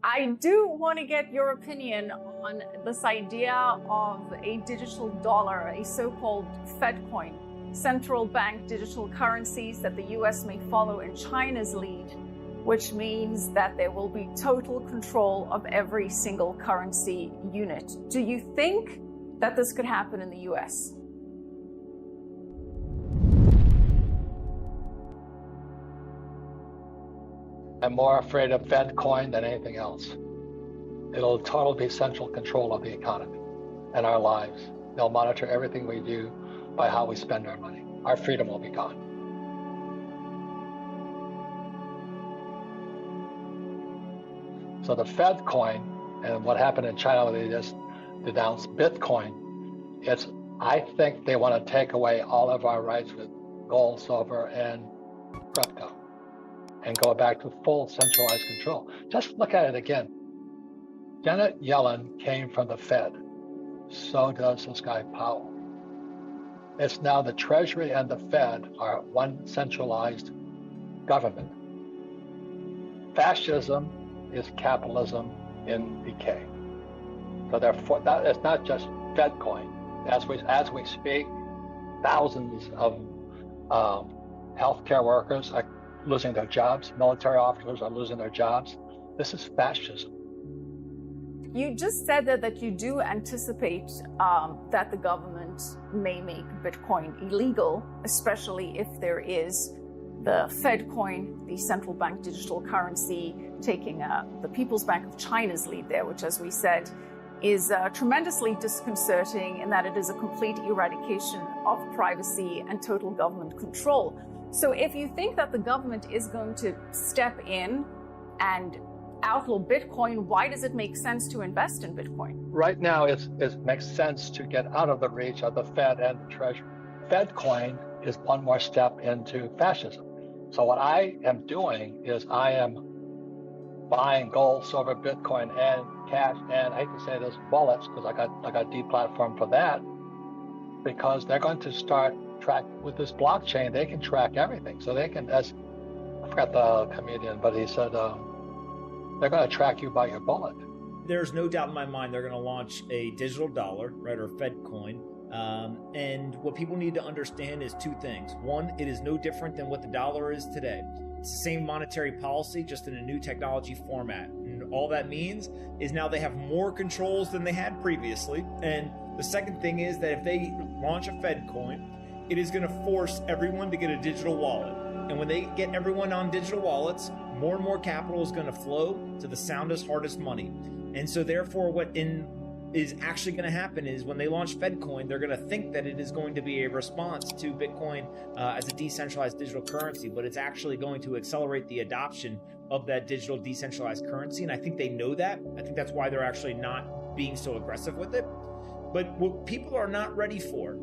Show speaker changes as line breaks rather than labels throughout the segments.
I do want to get your opinion on this idea of a digital dollar, a so-called Fed coin, central bank digital currencies that the US may follow in China's lead, which means that there will be total control of every single currency unit. Do you think that this could happen in the US?
I'm more afraid of Fed coin than anything else. It'll totally be central control of the economy and our lives. They'll monitor everything we do by how we spend our money. Our freedom will be gone. So the Fed coin and what happened in China, they just denounced Bitcoin. I think they want to take away all of our rights with gold, silver, and crypto, and go back to full centralized control. Just look at it again. Janet Yellen came from the Fed. So does this guy Powell. It's now the Treasury and the Fed are one centralized government. Fascism is capitalism in decay. So therefore, it's not just Fed coin. As we speak, thousands of healthcare workers are losing their jobs. Military officers are losing their jobs. This is fascism.
You just said that you do anticipate that the government may make Bitcoin illegal, especially if there is the Fed coin, the central bank digital currency, taking the People's Bank of China's lead there, which, as we said, is tremendously disconcerting in that it is a complete eradication of privacy and total government control. So if you think that the government is going to step in and outlaw Bitcoin, why does it make sense to invest in Bitcoin?
Right now, it makes sense to get out of the reach of the Fed and the Treasury. Fed coin is one more step into fascism. So what I am doing is I am buying gold, silver, Bitcoin, and cash, and I hate to say this, wallets, because I got deplatformed for that, because they're going to start track with this blockchain. They can track everything. So they can, as I forgot the comedian, but he said they're going to track you by your bullet.
There's no doubt in my mind they're going to launch a digital dollar, right, or Fed coin. And what people need to understand is two things. One, it is no different than what the dollar is today. It's the same monetary policy, just in a new technology format. And all that means is now they have more controls than they had previously. And the second thing is that if they launch a Fed coin, it is going to force everyone to get a digital wallet. And when they get everyone on digital wallets, more and more capital is going to flow to the soundest, hardest money. And so therefore, what is actually going to happen is when they launch FedCoin, they're going to think that it is going to be a response to Bitcoin as a decentralized digital currency, but it's actually going to accelerate the adoption of that digital decentralized currency. And I think they know that. I think that's why they're actually not being so aggressive with it. But what people are not ready for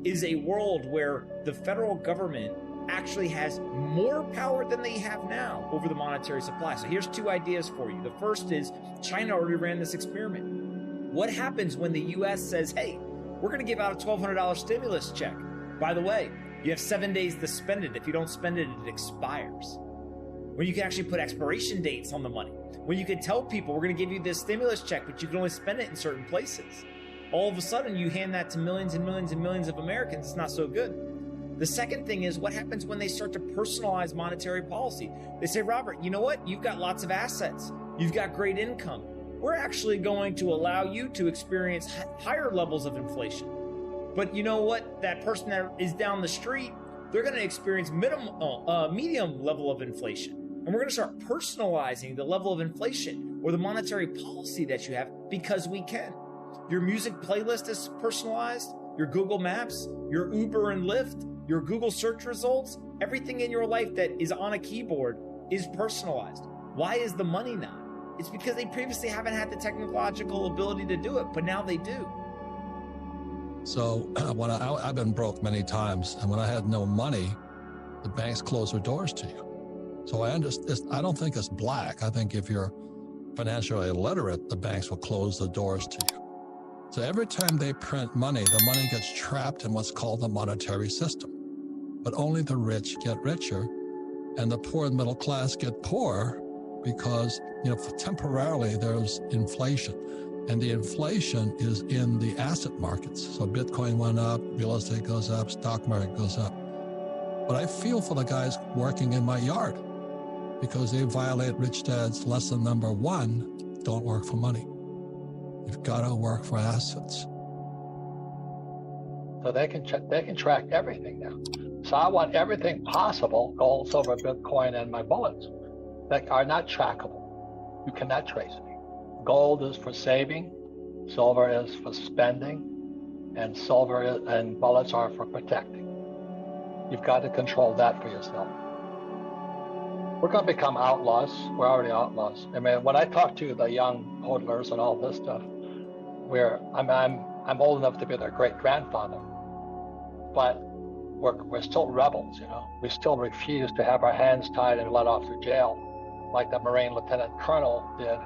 is a world where the federal government actually has more power than they have now over the monetary supply. So here's two ideas for you. The first is China already ran this experiment. What happens when the US says, hey, we're going to give out a $1,200 stimulus check? By the way, you have 7 days to spend it. If you don't spend it, it expires. When you can actually put expiration dates on the money. When you can tell people we're going to give you this stimulus check, but you can only spend it in certain places. All of a sudden, you hand that to millions and millions and millions of Americans. It's not so good. The second thing is what happens when they start to personalize monetary policy. They say, Robert, you know what? You've got lots of assets. You've got great income. We're actually going to allow you to experience higher levels of inflation. But you know what? That person that is down the street, they're going to experience medium level of inflation. And we're going to start personalizing the level of inflation or the monetary policy that you have because we can. Your music playlist is personalized. Your Google Maps, your Uber and Lyft, your Google search results, everything in your life that is on a keyboard is personalized. Why is the money not? It's because they previously haven't had the technological ability to do it, but now they do.
So when I've been broke many times, and when I had no money, the banks close their doors to you. So I don't think it's black. I think if you're financially illiterate, the banks will close the doors to you. So every time they print money, the money gets trapped in what's called the monetary system. But only the rich get richer, and the poor and middle class get poorer because, temporarily there's inflation. And the inflation is in the asset markets. So Bitcoin went up, real estate goes up, stock market goes up. But I feel for the guys working in my yard because they violate Rich Dad's lesson number 1, don't work for money. You've got to work for assets.
So they can track everything now. So I want everything possible, gold, silver, Bitcoin, and my bullets, that are not trackable. You cannot trace me. Gold is for saving, silver is for spending, and and bullets are for protecting. You've got to control that for yourself. We're going to become outlaws. We're already outlaws. I mean, when I talk to the young hodlers and all this stuff, I'm old enough to be their great grandfather, but we're still rebels. We still refuse to have our hands tied and let off to jail, like the Marine Lieutenant Colonel did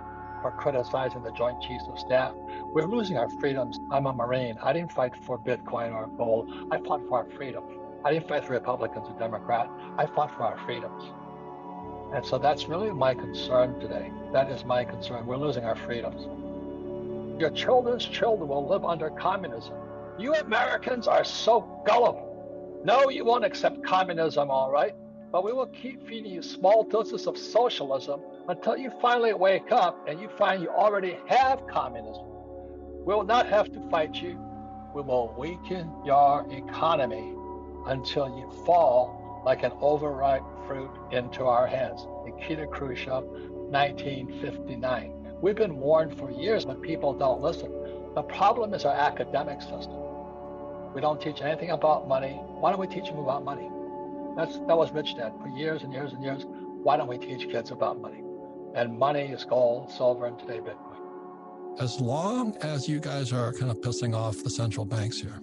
for criticizing the Joint Chiefs of Staff. We're losing our freedoms. I'm a Marine. I didn't fight for Bitcoin or gold. I fought for our freedom. I didn't fight for Republicans or Democrats. I fought for our freedoms. And so that's really my concern today. That is my concern. We're losing our freedoms. Your children's children will live under communism. You Americans are so gullible. No, you won't accept communism, all right, but we will keep feeding you small doses of socialism until you finally wake up and you find you already have communism. We will not have to fight you. We will weaken your economy until you fall like an overripe fruit into our hands. Nikita Khrushchev, 1959. We've been warned for years, but people don't listen. The problem is our academic system. We don't teach anything about money. Why don't we teach them about money? That was Rich Dad for years and years and years. Why don't we teach kids about money? And money is gold, silver, and today Bitcoin.
As long as you guys are kind of pissing off the central banks here,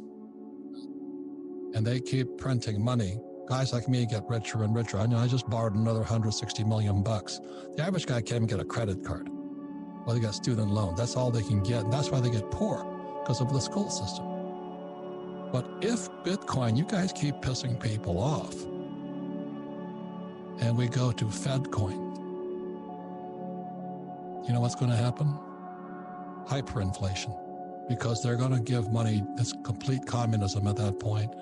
and they keep printing money, guys like me get richer and richer. I just borrowed another $160 million. The average guy can't even get a credit card. Well, they got student loan. That's all they can get. And that's why they get poor, because of the school system. But if Bitcoin, you guys keep pissing people off, and we go to Fedcoin, you know what's going to happen? Hyperinflation, because they're going to give money. It's complete communism at that point.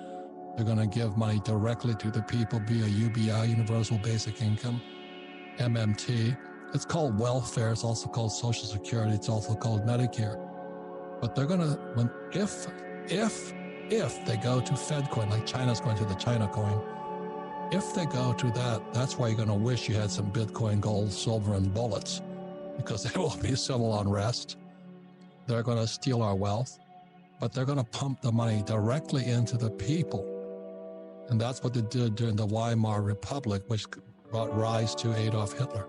They're going to give money directly to the people via UBI, Universal Basic Income, MMT. It's called welfare. It's also called Social Security. It's also called Medicare. But they're going to, if they go to Fedcoin, like China's going to the China coin, if they go to that, that's why you're going to wish you had some Bitcoin, gold, silver, and bullets, because there will be civil unrest. They're going to steal our wealth, but they're going to pump the money directly into the people. And that's what they did during the Weimar Republic, which brought rise to Adolf Hitler.